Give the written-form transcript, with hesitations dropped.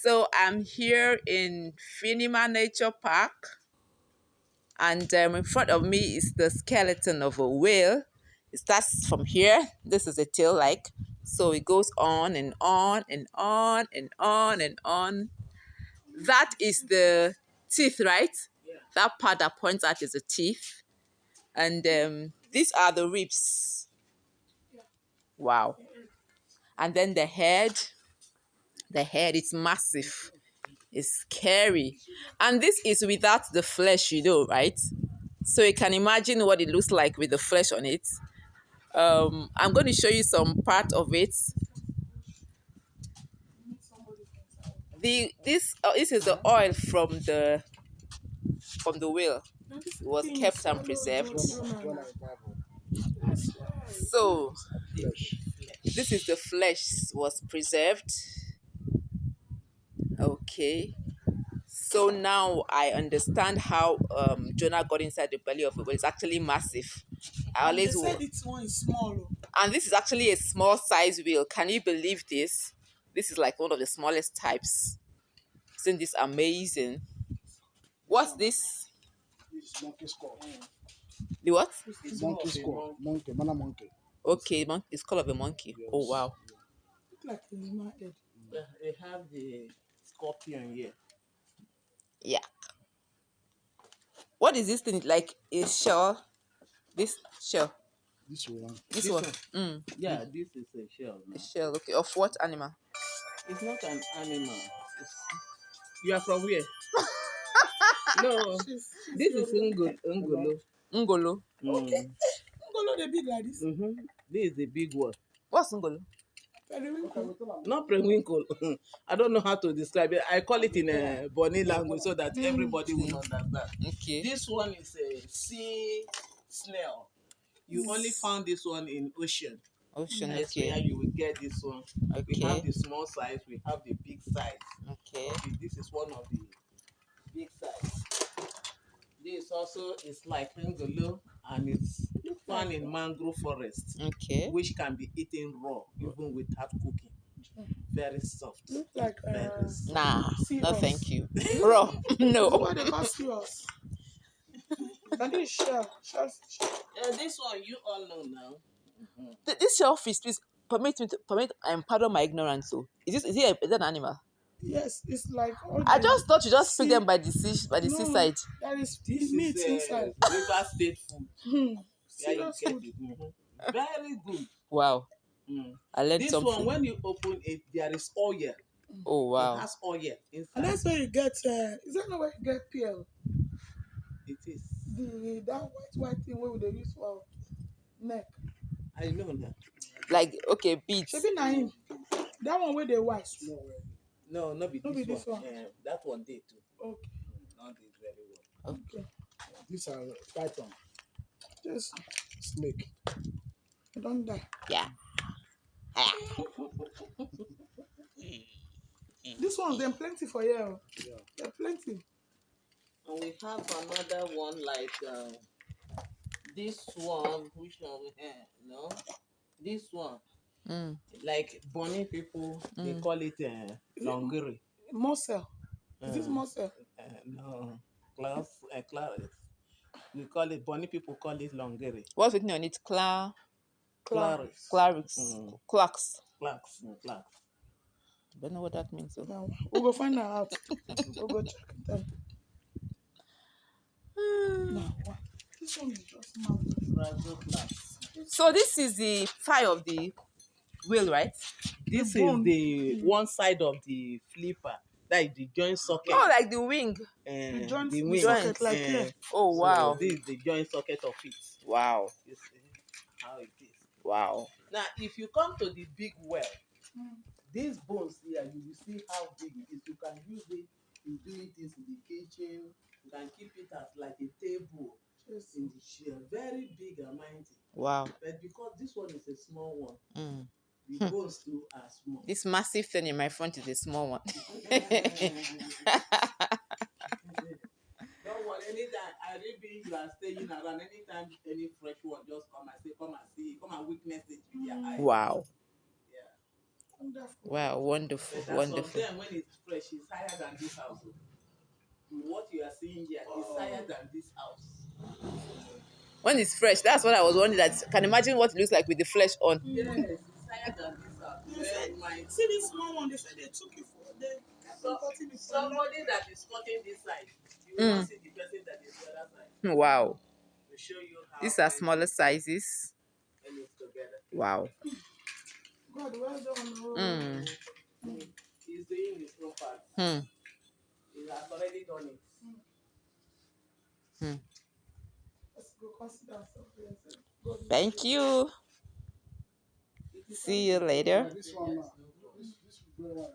So I'm here in Finima Nature Park, and in front of me is the skeleton of a whale. It starts from here. This is a tail like, so it goes on and on and on and on and on. That is the teeth, right? Yeah. That part that points out is the teeth. And these are the ribs. Wow. And then the head. The head is massive. It's scary. And this is without the flesh, right? So you can imagine what it looks like with the flesh on it. I'm going to show you some part of it. This is the oil from the whale. It was kept and preserved. So this is the flesh was preserved. Okay. So now I understand how Jonah got inside the belly of the whale. It's actually massive. They said this one is small. And this is actually a small size whale. Can you believe this? This is like one of the smallest types. Isn't this amazing? What's this? It's monkey skull. The what? Monkey skull. Monkey. Okay, it's called of a monkey. Yes. Oh wow. Look like a human head. They have the scorpion here. Yeah. What is this thing? Like a shell? This shell? This one. This one? Yeah, this is a shell. A shell, okay. Of what animal? It's not an animal. You are from where? No, this is Ngolo. Ngolo. Okay. Ngolo, the big like this. This is the big one. What's Ngolo? Periwinkle. Not periwinkle. I don't know how to describe it. I call it in a Bonny language so that everybody will understand. Okay. This one is a sea snail. You only found this one in ocean. Ocean, That's okay. where you will get this one. Okay. We have the small size, we have the big size. Okay. This is one of the big size. This also is like Ngolo, and it's found in mangrove forest. Okay. Which can be eaten raw, even without cooking. Very soft. Look like Very soft. Nah, no us. thank you. Raw, no. What they call us? And this shell. This one you all know now. This shellfish, please pardon my ignorance. So, is it an animal? Yes, it's like. I just thought you just pick them by the seaside. That is This meat is inside. River State food. Yeah, you Serious get food. it. Very good. Wow. I learned This something. one, when you open it, there is oil. Oh wow. It has oil inside. And that's where you get. Is that not where you get PL? It is. That white thing where they use for neck. I know that. Like okay, beads. Should be Naim. That one where they white. No, not be this one. That one did too. Okay. Not did very well. Okay. These are python. Just Snake. don't die. Yeah. This one's them plenty for you. Yeah. They're plenty. And we have another one like this one. Which one we have? No, this one. Like Bonny people, they call it longiri. Muscle. Is this muscle? No, class. We call it Bonny people call it longiri. What's written on it? Clarix. Clarks. I don't know what that means. So. No, we'll go find out. We'll go check it out. No, what? This one is just mouth. So this is the thigh of the whale, right? This is the one side of the flipper. That is the joint socket. Oh, like the wing. The joint the wing. socket like here. Oh wow. So this is the joint socket of it. Wow. You see how it is. Wow. Now, if you come to the big well, these bones here, you will see how big it is. You can use it in doing things in the kitchen. You can keep it as like a table in the chair. Very big and mighty. Wow. But because this one is a small one, the bones too are small. This massive thing in my front is a small one. Don't worry, anytime I really you are staying around, anytime any fresh one just come and say, come and see, come and witness it with your eyes. Wow. Yeah. Wow, wonderful, But as of wonderful. then, when it's fresh, it's higher than this house. What you are seeing here is higher than this house. When it's fresh, that's what I was wondering. That can imagine what it looks like with the flesh on. Yes, it's higher than this house. They said, see this small one, they said they took it for Somebody that is cutting this side, you will not see the person that is the other side. Wow. To show you how These are smaller sizes. and it's together. Wow. God, well done. He's doing his own part. He has already done it. Let's go consider ourselves. Thank you. See you later. This one, this one,